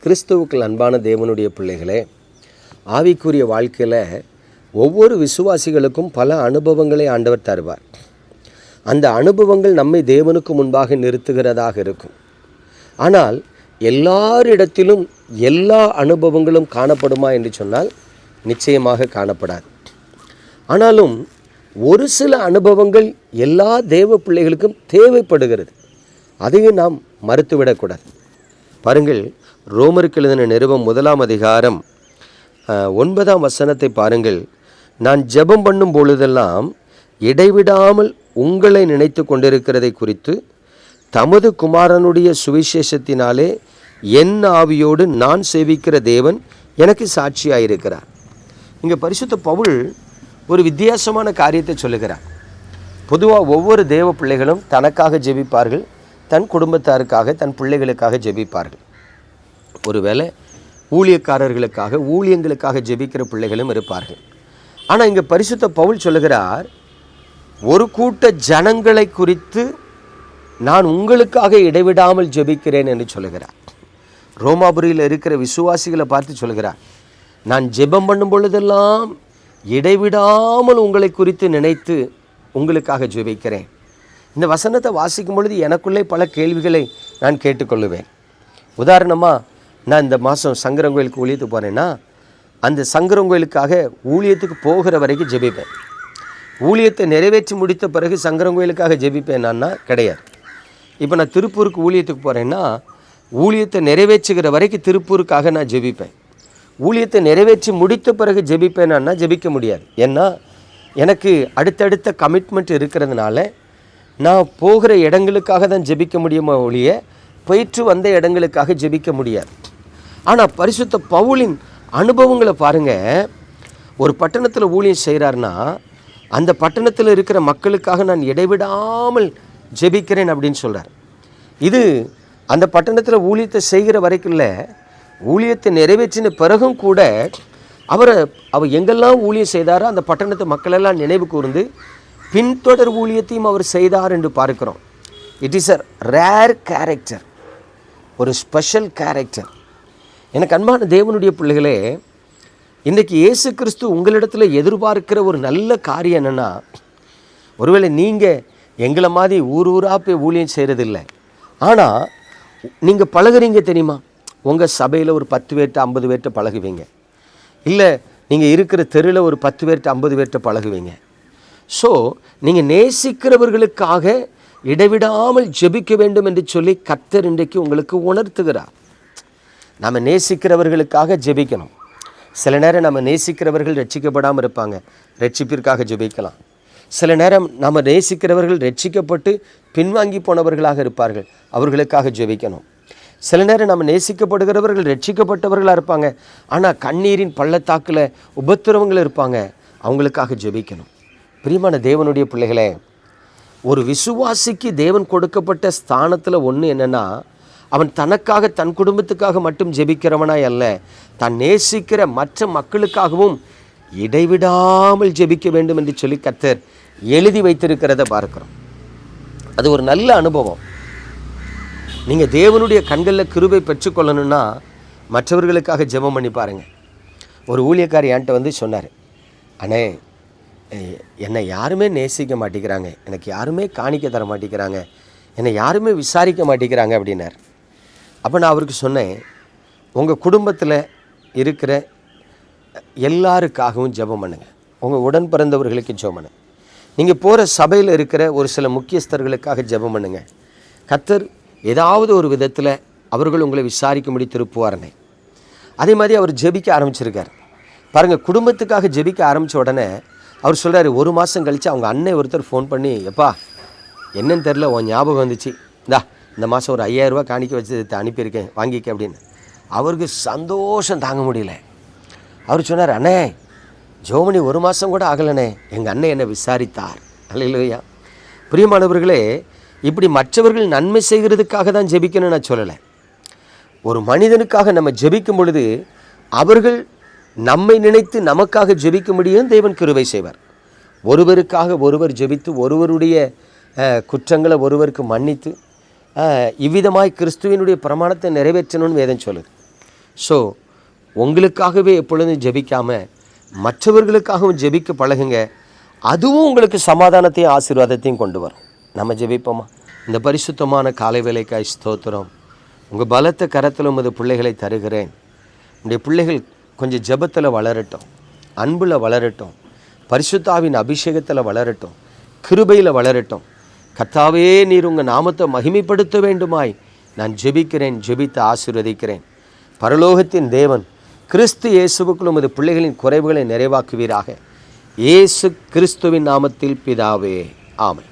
கிறிஸ்துவுக்குள் அன்பான தேவனுடைய பிள்ளைகளே, ஆவிக்குரிய வாழ்க்கையில் ஒவ்வொரு விசுவாசிகளுக்கும் பல அனுபவங்களை ஆண்டவர் தருவார். அந்த அனுபவங்கள் நம்மை தேவனுக்கு முன்பாக நிறுத்துகிறதாக இருக்கும். ஆனால் எல்லாரிடத்திலும் எல்லா அனுபவங்களும் காணப்படுமா என்று சொன்னால் நிச்சயமாக காணப்படாது. ஆனாலும் ஒரு சில அனுபவங்கள் எல்லா தேவ பிள்ளைகளுக்கும் தேவைப்படுகிறது. அதையும் நாம் மறுத்துவிடக்கூடாது. பாருங்கள், ரோமருக்கு எழுதின நிருபம் 1 அதிகாரம் 9 பாருங்கள். நான் ஜெபம் பண்ணும் பொழுதெல்லாம் இடைவிடாமல் உங்களை நினைத்து கொண்டிருக்கிறதை குறித்து தமது குமாரனுடைய சுவிசேஷத்தினாலே என் ஆவியோடு நான் சேவிக்கிற தேவன் எனக்கு சாட்சியாயிருக்கிறார். இங்கே பரிசுத்த பவுல் ஒரு வித்தியாசமான காரியத்தை சொல்லுகிறார். பொதுவாக ஒவ்வொரு தேவ பிள்ளைகளும் தனக்காக ஜெபிப்பார்கள், தன் குடும்பத்தாருக்காக, தன் பிள்ளைகளுக்காக ஜெபிப்பார்கள். ஒருவேளை ஊழியக்காரர்களுக்காக, ஊழியங்களுக்காக ஜெபிக்கிற பிள்ளைகளும் இருப்பார்கள். ஆனால் இங்கே பரிசுத்த பவுல் சொல்லுகிறார், ஒரு கூட்ட ஜனங்களை குறித்து நான் உங்களுக்காக இடைவிடாமல் ஜெபிக்கிறேன் என்று சொல்லுகிறார். ரோமாபுரியில் இருக்கிற விசுவாசிகளை பார்த்து சொல்லுகிறார், நான் ஜெபம் பண்ணும் பொழுதெல்லாம் இடைவிடாமல் உங்களை குறித்து நினைத்து உங்களுக்காக ஜெபிக்கிறேன். இந்த வசனத்தை வாசிக்கும் பொழுது எனக்குள்ளே பல கேள்விகளை நான் கேட்டுக்கொள்ளுவேன். உதாரணமாக, நான் இந்த மாதம் சங்கரங்கோயிலுக்கு ஊழியத்துக்கு போனேன்னா அந்த சங்கரங்கோயிலுக்காக ஊழியத்துக்கு போகிற வரைக்கும் ஜெபிப்பேன். ஊழியத்தை நிறைவேற்றி முடித்த பிறகு சங்கரங்கோயிலுக்காக ஜெபிப்பேன்னா கிடையாது. இப்போ நான் திருப்பூருக்கு ஊழியத்துக்கு போகிறேன்னா ஊழியத்தை நிறைவேற்றுகிற வரைக்கும் திருப்பூருக்காக நான் ஜெபிப்பேன். ஊழியத்தை நிறைவேற்றி முடித்த பிறகு ஜெபிப்பேன்னா ஜெபிக்க முடியாது. ஏன்னா எனக்கு அடுத்தடுத்த கமிட்மெண்ட் இருக்கிறதுனால நான் போகிற இடங்களுக்காக தான் ஜெபிக்க முடியுமா ஒழிய போயிட்டு வந்த இடங்களுக்காக ஜெபிக்க முடியாது. ஆனால் பரிசுத்த பவுலின் அனுபவங்களை பாருங்கள். ஒரு பட்டணத்தில் ஊழியம் செய்கிறாருன்னா அந்த பட்டணத்தில் இருக்கிற மக்களுக்காக நான் இடைவிடாமல் ஜெபிக்கிறேன் அப்படின்னு சொல்கிறார். இது அந்த பட்டணத்தில் ஊழியத்தை செய்கிற வரைக்கும் இல்லை, ஊழியத்தை நிறைவேற்றின பிறகும் கூட அவர் எங்கெல்லாம் ஊழியம் செய்தாரோ அந்த பட்டணத்து மக்களெல்லாம் நினைவு கூர்ந்து பின்தொடர் ஊழியத்தையும் அவர் செய்தார் என்று பார்க்கிறோம். It is a rare character, ஒரு ஸ்பெஷல் கேரக்டர். எனக்கு அன்பான தேவனுடைய பிள்ளைகளே, இன்றைக்கி இயேசு கிறிஸ்து உங்களிடத்தில் எதிர்பார்க்கிற ஒரு நல்ல காரியம் என்னென்னா, ஒருவேளை நீங்கள் எங்களை மாதிரி ஊராக போய் ஊழியம் செய்கிறதில்லை, ஆனால் நீங்கள் பழகுறீங்க தெரியுமா? உங்கள் சபையில் ஒரு 10 பேர்கிட்ட 50 பேர்கிட்ட பழகுவீங்க, இல்லை நீங்கள் இருக்கிற தெருவில் ஒரு 10 பேர்கிட்ட 50 பேர்கிட்ட பழகுவீங்க. ஸோ நீங்கள் நேசிக்கிறவர்களுக்காக இடைவிடாமல் ஜெபிக்க வேண்டும் என்று சொல்லி கர்த்தர் இன்றைக்கு உங்களுக்கு உணர்த்துகிறார். நம்ம நேசிக்கிறவர்களுக்காக ஜெபிக்கணும். சில நேரம் நம்ம நேசிக்கிறவர்கள் ரட்சிக்கப்படாமல் இருப்பாங்க, ரட்சிப்பிற்காக ஜெபிக்கலாம். சில நேரம் நம்ம நேசிக்கிறவர்கள் ரட்சிக்கப்பட்டு பின்வாங்கி போனவர்களாக இருப்பார்கள், அவர்களுக்காக ஜெபிக்கணும். சில நேரம் நம்ம நேசிக்கப்படுகிறவர்கள் ரட்சிக்கப்பட்டவர்களாக இருப்பாங்க, ஆனால் கண்ணீரின் பள்ளத்தாக்கில் உபத்திரவங்கள் இருப்பாங்க, அவங்களுக்காக ஜெபிக்கணும். பிரியமான தேவனுடைய பிள்ளைகளே, ஒரு விசுவாசிக்கு தேவன் கொடுக்கப்பட்ட ஸ்தானத்தில் ஒன்று என்னென்னா, அவன் தனக்காக தன் குடும்பத்துக்காக மட்டும் ஜெபிக்கிறவனாய் அல்ல, தான் நேசிக்கிற மற்ற மக்களுக்காகவும் இடைவிடாமல் ஜெபிக்க வேண்டும் என்று சொல்லி கர்த்தர் எழுதி வைத்திருக்கிறத பார்க்கிறோம். அது ஒரு நல்ல அனுபவம். நீங்கள் தேவனுடைய கண்களில் கிருபை பெற்றுக்கொள்ளணும்னா மற்றவர்களுக்காக ஜெபம் பண்ணி பாருங்கள். ஒரு ஊழியக்காரி என்கிட்ட வந்து சொன்னார், அண்ணே என்னை யாருமே நேசிக்க மாட்டேங்கிறாங்க, எனக்கு யாருமே காணிக்க தர மாட்டேங்கிறாங்க, என்னை யாருமே விசாரிக்க மாட்டேங்கிறாங்க அப்படின்னார். அப்போ நான் அவருக்கு சொன்னேன், உங்கள் குடும்பத்தில் இருக்கிற எல்லாருக்காகவும் ஜெபம் பண்ணுங்கள், உங்கள் உடன் பிறந்தவர்களுக்கு ஜெபம் பண்ணுங்க, நீங்கள் போகிற சபையில் இருக்கிற ஒரு சில முக்கியஸ்தர்களுக்காக ஜெபம் பண்ணுங்கள். கர்த்தர் ஏதாவது ஒரு விதத்தில் அவர்கள் உங்களை விசாரிக்கும்படி திருப்புவார்னே. அதே மாதிரி அவர் ஜெபிக்க ஆரம்பிச்சிருக்கார் பாருங்கள். குடும்பத்துக்காக ஜெபிக்க ஆரம்பித்த உடனே அவர் சொல்கிறார், 1 மாதம் கழித்து அவங்க அண்ணன் ஒருத்தர் ஃபோன் பண்ணி, எப்பா என்னன்னு தெரில, உன் ஞாபகம் வந்துச்சு, இந்த மாதம் ஒரு 5000 ரூபா காணிக்க வச்சு அனுப்பியிருக்கேன், வாங்கிக்க அப்படின்னு. அவருக்கு சந்தோஷம் தாங்க முடியல. அவர் சொன்னார், அண்ணே ஜோமணி 1 மாதம் கூட ஆகலண்ணே, எங்கள் அண்ணன் என்னை விசாரித்தார். அல்லேலூயா. பிரியமானவர்களே, இப்படி மற்றவர்கள் நன்மை செய்கிறதுக்காக தான் ஜெபிக்கணும்னு நான் சொல்லலை. ஒரு மனிதனுக்காக நம்ம ஜெபிக்கும் பொழுது அவர்கள் நம்மை நினைத்து நமக்காக ஜெபிக்க முடியும், தேவன் கிருபை செய்வார். ஒருவருக்காக ஒருவர் ஜெபித்து ஒருவருடைய குற்றங்களை ஒருவருக்கு மன்னித்து இவ்விதமாய் கிறிஸ்துவினுடைய பிரமாணத்தை நிறைவேற்றணும்னு வேதம் சொல்லுது. ஸோ உங்களுக்காகவே எப்பொழுதும் ஜெபிக்காமல் மற்றவர்களுக்காகவும் ஜெபிக்க பழகுங்க. அதுவும் உங்களுக்கு சமாதானத்தையும் ஆசீர்வாதத்தையும் கொண்டு வரும். நம்ம ஜெபிப்போமா? இந்த பரிசுத்தமான காலை வேளைக்காய் ஸ்தோத்திரம். உங்கள் பலத்த கரத்தில் உமது பிள்ளைகளை தருகிறேன். உங்களுடைய பிள்ளைகள் கொஞ்சம் ஜெபத்தில் வளரட்டும், அன்பில் வளரட்டும், பரிசுத்தாவின் அபிஷேகத்தில் வளரட்டும், கிருபையில் வளரட்டும். கர்த்தாவே, நீர் உங்கள் நாமத்தை மகிமைப்படுத்த வேண்டுமாய் நான் ஜெபிக்கிறேன், ஜெபித்து ஆசீர்வதிக்கிறேன். பரலோகத்தின் தேவன் கிறிஸ்து இயேசுவுக்குள் உமது பிள்ளைகளின் குறைவுகளை நிறைவாக்குவீராக. இயேசு கிறிஸ்துவின் நாமத்தில் பிதாவே, ஆமென்.